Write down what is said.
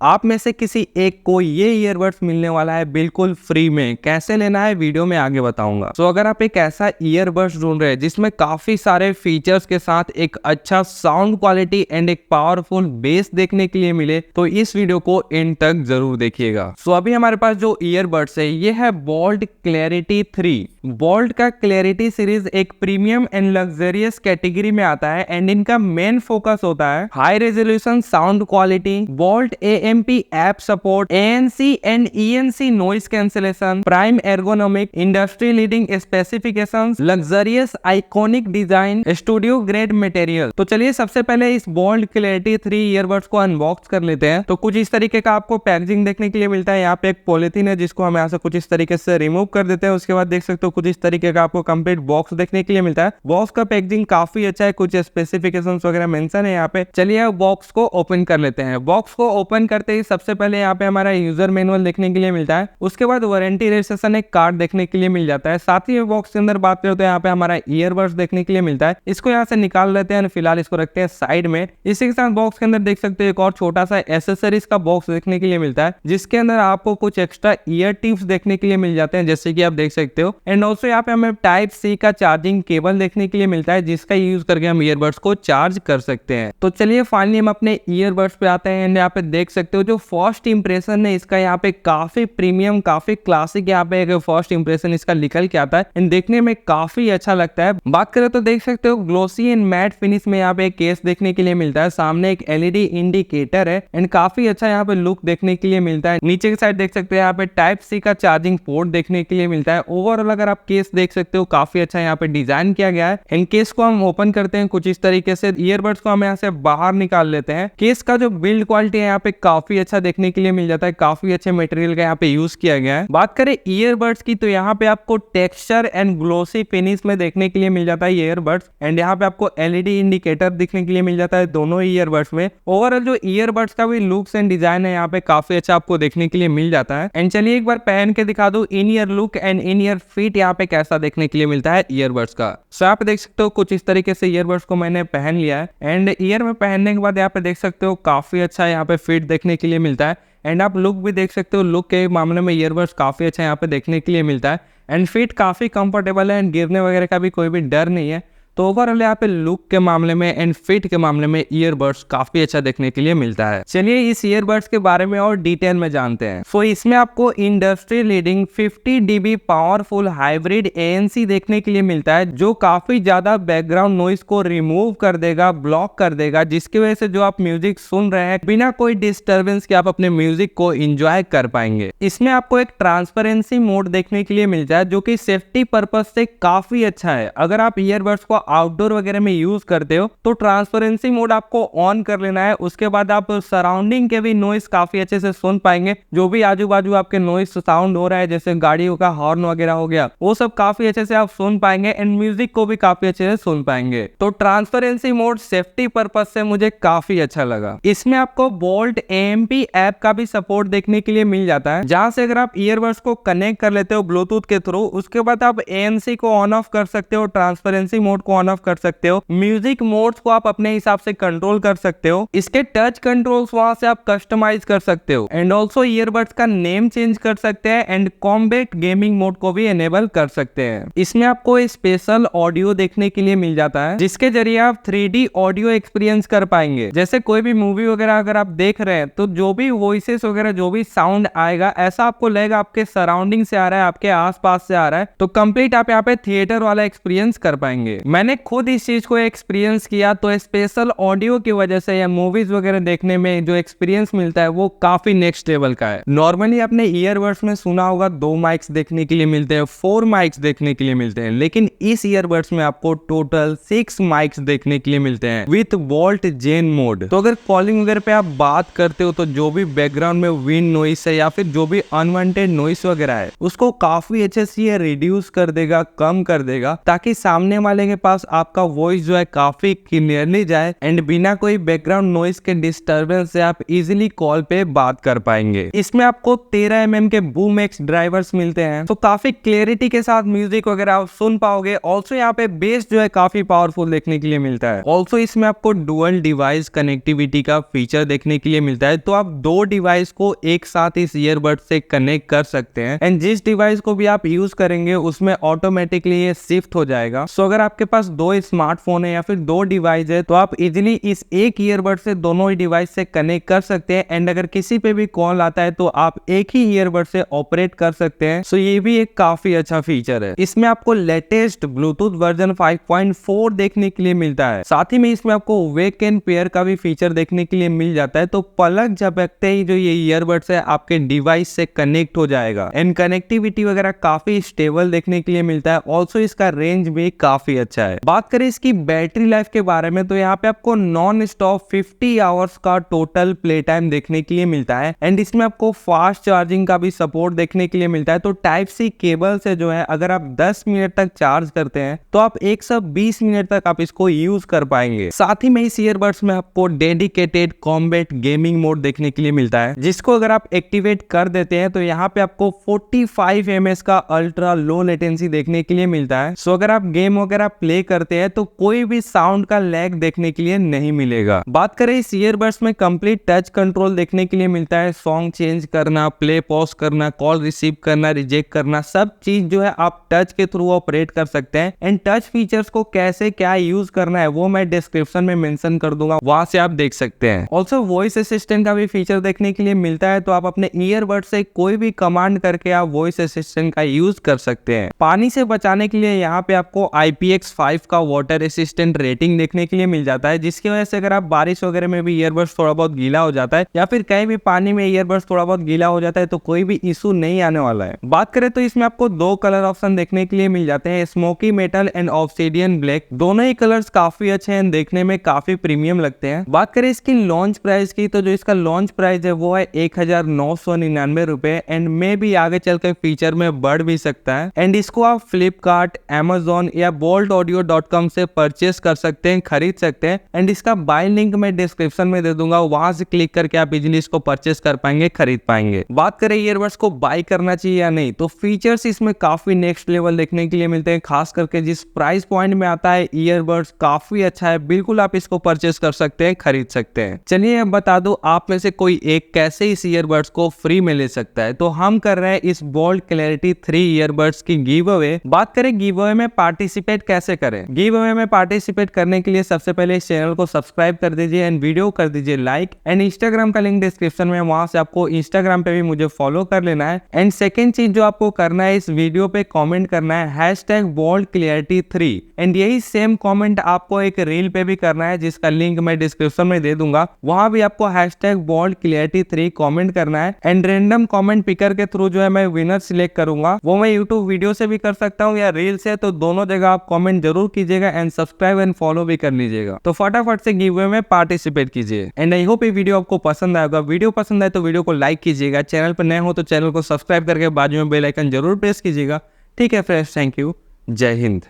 आप में से किसी एक को ये ईयरबड्स मिलने वाला है बिल्कुल फ्री में। कैसे लेना है वीडियो में आगे बताऊंगा। सो अगर आप एक ऐसा ईयरबड्स ढूंढ रहे हैं जिसमें काफी सारे फीचर्स के साथ एक अच्छा साउंड क्वालिटी एंड एक पावरफुल बेस देखने के लिए मिले तो इस वीडियो को एंड तक जरूर देखिएगा। सो अभी हमारे पास जो ईयरबड्स है ये है बोल्ट क्लैरिटी 3। बोल्ट का क्लैरिटी सीरीज एक प्रीमियम एंड लग्जरियस कैटेगरी में आता है एंड इनका मेन फोकस होता है high resolution sound quality, bolt AMP app support, ANC and ENC noise cancellation, prime ergonomic, industry leading specifications, luxurious iconic design, studio grade material. तो चलिए सबसे पहले इस बोल्ट क्लैरिटी 3 ईयरबड्स को अनबॉक्स कर लेते हैं। तो कुछ इस तरीके का आपको पैकेजिंग देखने के लिए मिलता है। यहाँ पे एक पॉलिथीन है जिसको हम यहाँ से कुछ इस तरीके से रिमूव कर देते हैं। उसके बाद देख सकते हो कुछ इस तरीके का आपको कंप्लीट बॉक्स देखने के लिए मिलता है। बॉक्स का पैकेजिंग काफी अच्छा है, कुछ स्पेसिफिकेशंस वगैरह मेंशन है यहाँ पे। चलिए बॉक्स को ओपन कर लेते हैं। बॉक्स को ओपन करते ही सबसे पहले यहाँ पे हमारा यूजर मैनुअल देखने के लिए मिलता है। उसके बाद वारंटी रजिस्ट्रेशन एक कार्ड देखने के लिए मिल जाता है। साथ ही बॉक्स के अंदर बात करें तो यहाँ पे हमारा ईयरबड्स देखने के लिए मिलता है। इसको यहाँ से निकाल लेते हैं, फिलहाल इसको रखते हैं साइड में। इसी के साथ बॉक्स के अंदर देख सकते हो एक और छोटा सा एसेसरीज का बॉक्स देखने के लिए मिलता है जिसके अंदर आपको कुछ एक्स्ट्रा ईयर टिप्स देखने के लिए मिल जाते हैं जैसे कि आप देख सकते हो। एंड ऑल्सो यहाँ पे हमें टाइप सी का चार्जिंग केबल देखने के लिए मिलता है जिसका यूज करके हम ईयरबड्स को चार्ज कर सकते हैं। तो चलिए फाइनली हम अपने ईयरबड्स पे आते हैं। यहाँ पे देख सकते हो जो फर्स्ट इंप्रेशन है इसका यहाँ पे काफी प्रीमियम काफी क्लासिक यहाँ पे एक फर्स्ट इंप्रेशन इसका निकल के आता है एंड देखने में काफी अच्छा लगता है। बात करें तो देख सकते हो ग्लोसी एंड मैट फिनिश में यहाँ पे एक केस देखने के लिए मिलता है। सामने एक LED इंडिकेटर है एंड काफी अच्छा यहाँ पे लुक देखने के लिए मिलता है। नीचे की साइड देख सकते हैं यहाँ पे टाइप सी का चार्जिंग पोर्ट देखने के लिए मिलता है। ओवरऑल अगर आप केस देख सकते हो काफी अच्छा यहाँ पे डिजाइन किया गया है। एंड केस को हम ओपन करते हैं कुछ इस तरीके से। ईयरबड्स को हम यहाँ से बाहर निकाल लेते हैं। केस का जो बिल्ड क्वालिटी है यहाँ पे काफी अच्छा देखने के लिए मिल जाता है। काफी अच्छे मटेरियल का यहाँ पे यूज किया गया है। बात करें ईयरबड्स की तो यहाँ पे आपको टेक्सचर एंड ग्लोसी फिनिश में देखने के लिए मिल जाता है ईयरबड्स। एंड यहाँ पे आपको LED इंडिकेटर दिखने के लिए मिल जाता है दोनों ईयरबड्स में। ओवरऑल जो ईयरबड्स का भी लुक्स एंड डिजाइन है यहाँ पे काफी अच्छा आपको देखने के लिए मिल जाता है। एंड चलिए एक बार पहन के दिखा दूं in ear look and in ear fit यहाँ पे कैसा देखने के लिए मिलता है ईयरबड्स का। सो आप देख सकते हो कुछ इस तरीके से ईयरबड्स को मैंने पहन लिया है एंड ईयर में पहनने के बाद यहाँ पे देख सकते हो काफी अच्छा यहाँ पे फिट देखने के लिए मिलता है। एंड आप लुक भी देख सकते हो, लुक के मामले में ईयरबड्स काफी अच्छा यहाँ पे देखने के लिए मिलता है एंड फिट काफी कंफर्टेबल है एंड गिरने वगैरह का भी कोई भी डर नहीं है। तो ओवरऑल यहाँ पे लुक के मामले में एंड फिट के मामले में ईयरबड्स काफी अच्छा देखने के लिए मिलता है। चलिए इस ईयरबड्स के बारे में और डिटेल में जानते हैं। सो इसमें आपको industry leading 50 dB powerful hybrid ANC देखने के लिए मिलता है जो काफी ज्यादा बैकग्राउंड नॉइस को रिमूव कर देगा, ब्लॉक कर देगा, जिसकी वजह से जो आप म्यूजिक सुन रहे हैं बिना कोई डिस्टर्बेंस के आप अपने म्यूजिक को इंजॉय कर पाएंगे। इसमें आपको एक ट्रांसपेरेंसी मोड देखने के लिए मिलता है जो कि सेफ्टी पर्पज से काफी अच्छा है। अगर आप ईयरबड्स को आउटडोर वगैरह में यूज करते हो तो ट्रांसपेरेंसी मोड आपको ऑन कर लेना है। उसके बाद आप सराउंडिंग के भी नॉइस काफी अच्छे से सुन पाएंगे। जो भी आजू बाजू आपके नॉइस साउंड हो रहा है जैसे गाड़ियों का हॉर्न वगैरह हो गया वो सब काफी अच्छे से आप सुन पाएंगे एंड म्यूजिक को भी काफी अच्छे से सुन पाएंगे। तो ट्रांसपेरेंसी मोड सेफ्टी पर्पज से मुझे काफी अच्छा लगा। इसमें आपको बोल्ट AMP ऐप का भी सपोर्ट देखने के लिए मिल जाता है जहां से अगर आप ईयरबड्स को कनेक्ट कर लेते हो ब्लूटूथ के थ्रू उसके बाद आप ANC को ऑन ऑफ कर सकते हो, ट्रांसपेरेंसी मोड को ऑन ऑफ कर सकते हो, म्यूजिक मोड्स को आप अपने हिसाब से कंट्रोल कर सकते हो। इसके टच कंट्रोल्स वहां से आप कस्टमाइज कर सकते हो एंड ऑल्सो ईयरबड्स का नेम चेंज कर सकते हैं एंड कॉम्बैट गेमिंग मोड को भी एनेबल कर सकते हैं। इसमें आपको स्पेशल ऑडियो देखने के लिए मिल जाता है जिसके जरिए आप 3D ऑडियो एक्सपीरियंस कर पाएंगे। जैसे कोई भी मूवी वगैरह अगर आप देख रहे हैं तो जो भी वॉइसेस वगैरह जो भी साउंड आएगा ऐसा आपको लगेगा आपके सराउंडिंग से आ रहा है, आपके आसपास से आ रहा है। तो कंप्लीट आप यहाँ पे थिएटर वाला एक्सपीरियंस कर पाएंगे। मैंने खुद इस चीज को एक्सपीरियंस किया तो स्पेशल ऑडियो की वजह से या मूवीज वगैरह देखने में जो एक्सपीरियंस मिलता है वो काफी नेक्स्ट लेवल का है। नॉर्मली आपने ईयरबड्स में सुना होगा 2 माइक्स देखने के लिए मिलते हैं, 4 माइक्स देखने के लिए मिलते हैं, लेकिन इस ईयरबड्स में आपको टोटल 6 माइक्स देखने के लिए मिलते हैं विथ बोल्ट जेन मोड। तो अगर कॉलिंग वगैरह पे आप बात करते हो तो जो भी बैकग्राउंड में विंड नॉइस है या फिर जो भी अनवांटेड नॉइस वगैरह है उसको काफी अच्छे से रिड्यूस कर देगा, कम कर देगा ताकि सामने वाले के पास आपका वॉइस जो है काफी क्लियरली जाए एंड बिना कोई बैकग्राउंड नॉइस के डिस्टर्बेंस से आप इजीली कॉल पे बात कर पाएंगे। इसमें आपको 13 mm के बूम एक्स ड्राइवर्स मिलते हैं, तो काफी क्लियरिटी के साथ म्यूजिक वगैरह आप सुन पाओगे। ऑल्सो यहाँ पे बेस जो है काफी पावरफुल देखने के लिए मिलता है। ऑल्सो इसमें आपको डुअल डिवाइस कनेक्टिविटी का फीचर देखने के लिए मिलता है, तो आप दो डिवाइस को एक साथ इस ईयरबड से कनेक्ट कर सकते हैं एंड जिस डिवाइस को भी आप यूज करेंगे उसमें ऑटोमेटिकली ये शिफ्ट हो जाएगा। सो अगर आपके पास दो स्मार्टफोन है या फिर दो डिवाइस है तो आप इजिली इस एक ईयरबड से दोनों ही डिवाइस से कनेक्ट कर सकते हैं एंड अगर किसी पे भी कॉल आता है तो आप एक ही ईयरबड से ऑपरेट कर सकते हैं। सो ये भी एक काफी अच्छा फीचर है। इसमें आपको लेटेस्ट ब्लूटूथ वर्जन 5.4 देखने के लिए मिलता है। साथ ही में इसमें आपको वेक एंड पेयर का भी फीचर देखने के लिए मिल जाता है, तो पलक झपकते ही जो ये ईयरबड्स है आपके डिवाइस से कनेक्ट हो जाएगा एंड कनेक्टिविटी वगैरह काफी स्टेबल देखने के लिए मिलता है। ऑल्सो इसका रेंज भी काफी अच्छा है। बात करें इसकी बैटरी लाइफ के बारे में तो यहाँ पे आपको नॉन स्टॉप 50 आवर्स का टोटल प्ले टाइम देखने के लिए मिलता है एंड इसमें आपको फास्ट चार्जिंग का भी सपोर्ट देखने के लिए मिलता है। तो टाइप सी केबल से जो है अगर आप 10 मिनट तक चार्ज करते हैं तो आप 120 मिनट तक आप इसको यूज कर पाएंगे। साथ ही में इस ईयरबड्स में आपको डेडिकेटेड कॉम्बैट गेमिंग मोड देखने के लिए मिलता है, जिसको अगर आप एक्टिवेट कर देते हैं तो यहाँ पे आपको 45 ms का अल्ट्रा लो लेटेंसी देखने के लिए मिलता है। सो अगर आप गेम वगैरह प्ले करते हैं तो कोई भी साउंड का लैग देखने के लिए नहीं मिलेगा। बात करें इस ईयरबड्स में कंप्लीट टच कंट्रोल देखने के लिए मिलता है। सॉन्ग चेंज करना, प्ले पॉज करना, कॉल रिसीव करना, रिजेक्ट करना, सब चीज जो है आप टच के थ्रू ऑपरेट कर सकते हैं एंड टच फीचर्स को कैसे क्या यूज करना है वो मैं डिस्क्रिप्शन में मेंशन कर दूंगा, वहां से आप देख सकते हैं। ऑल्सो वॉइस असिस्टेंट का भी फीचर देखने के लिए मिलता है, तो आप अपने ईयरबड से कोई भी कमांड करके आप वॉइस असिस्टेंट का यूज कर सकते हैं। पानी से बचाने के लिए यहाँ पे आपको IPX5 का वाटर असिस्टेंट रेटिंग देखने के लिए मिल जाता है, जिसकी वजह से अगर आप बारिश वगैरह में भी ईयरबड्स थोड़ा बहुत गीला हो जाता है या फिर कहीं भी पानी में ईयरबड्स थोड़ा बहुत गीला हो जाता है तो कोई भी इशू नहीं आने वाला है। बात करें तो इसमें आपको दो कलर ऑप्शन देखने के लिए मिल जाते हैं, smoky metal and obsidian black. दोनों ही कलर्स काफी अच्छे हैं, देखने में काफी प्रीमियम लगते हैं। बात करें इसकी लॉन्च प्राइस की तो जो इसका लॉन्च प्राइस है वो है 1999 रुपए एंड मे भी आगे चलकर फीचर में बढ़ भी सकता है एंड इसको आप फ्लिपकार्ट, Amazon या boltaudio.com से परचेस कर सकते हैं, खरीद सकते हैं एंड इसका बाय लिंक मैं डिस्क्रिप्शन में दे दूंगा, वहां से क्लिक करके आप इजीली इसको परचेस कर पाएंगे, खरीद पाएंगे। बात करें ईयरबड्स को बाय करना चाहिए या नहीं तो फीचर्स इसमें काफी नेक्स्ट लेवल देखने के लिए मिलते हैं, खास करके जिस प्राइस पॉइंट में आता है ईयरबड्स काफी अच्छा है, बिल्कुल आप इसको परचेस कर सकते हैं, खरीद सकते हैं। चलिए अब बता दूं आप में से कोई एक कैसे इस ईयरबड्स को फ्री में ले सकता है। तो हम कर रहे हैं इस बोल्ट क्लैरिटी 3 ईयरबड्स की गिव अवे। बात करें गिव अवे में पार्टिसिपेट कैसे करें। गिव अवे में पार्टिसिपेट करने के लिए सबसे पहले इस चैनल को सब्सक्राइब कर दीजिए एंड वीडियो कर दीजिए लाइक एंड इंस्टाग्राम का लिंक डिस्क्रिप्शन में, वहां से आपको इंस्टाग्राम पे भी मुझे फॉलो कर लेना है। एंड सेकंड चीज जो आपको करना है, इस वीडियो पे कमेंट करना है #BoldClarity3 एंड यही सेम कमेंट आपको एक रील पे भी करना है, जिसका लिंक मैं डिस्क्रिप्शन में दे दूंगा, वहां भी आपको #BoldClarity3 कमेंट करना है एंड रैंडम कमेंट पिकर के थ्रू जो है मैं विनर सिलेक्ट करूंगा। वो मैं यूट्यूब वीडियो से भी कर सकता हूँ या रील से, तो दोनों जगह आप कमेंट जरूर कीजिएगा एंड सब्सक्राइब एंड फॉलो भी कर लीजिएगा। तो फटाफट से गिव अवे में पार्टिसिपेट कीजिए एंड आई होप ये वीडियो आपको पसंद आएगा। वीडियो पसंद आए तो वीडियो को लाइक कीजिएगा, चैनल पर नए हो तो चैनल को सब्सक्राइब करके बाजू में बेल आइकन जरूर प्रेस कीजिएगा। ठीक है फ्रेंड्स, थैंक यू, जय हिंद।